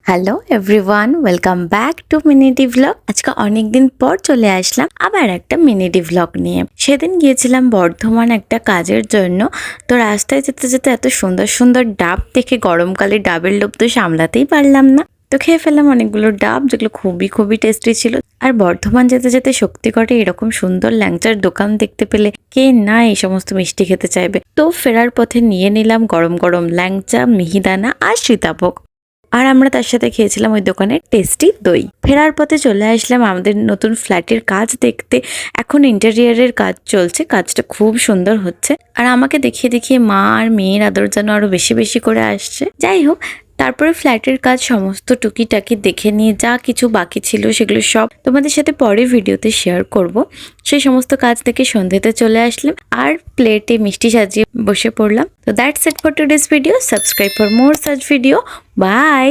Hello everyone, welcome back to মিনিটি vlog. আজকে অনেকদিন পর চলে আসলাম আবার একটা মিনিটি ভ্লগ নিয়ে। সেদিন গিয়েছিলাম বর্ধমান একটা কাজের জন্য। তো রাস্তায় যেতে যেতে এত সুন্দর সুন্দর ডাব দেখে গরমকালে ডাবের লোভ তো সামলাতেই পারলাম না। তো খেয়ে ফেললাম অনেকগুলো ডাব, যেগুলো খুবই খুবই টেস্টি ছিল। আর বর্ধমান যেতে যেতে সত্যিকরে এরকম সুন্দর ল্যাংচার দোকান দেখতে পেলে কে না এই সমস্ত মিষ্টি খেতে চাইবে। তো ফেরার পথে নিয়ে নিলাম গরম গরম ল্যাংচা, মিহিদানা আর সীতাভোগ। আর আমরা তার সাথে খেয়েছিলাম ওই দোকানের টেস্টি দই। ফেরার পথে চলে আসলাম আমাদের নতুন ফ্ল্যাটের কাজ দেখতে। এখন ইন্টেরিয়ারের কাজ চলছে, কাজটা খুব সুন্দর হচ্ছে। আর আমাকে দেখিয়ে দেখিয়ে মা আর মেয়ের আদর যেন আরো বেশি বেশি করে আসছে। যাই হোক, তারপরে ফ্ল্যাটের কাজ সমস্ত টুকিটাকি দেখে নিয়ে যা কিছু বাকি ছিল সেগুলো সব তোমাদের সাথে পরে ভিডিওতে শেয়ার করব। সেই সমস্ত কাজ থেকে সন্ধ্যেতে চলে আসলাম আর প্লেটে মিষ্টি সাজিয়ে বসে পড়লাম। তো that's it for today's video. Subscribe for more such video. By.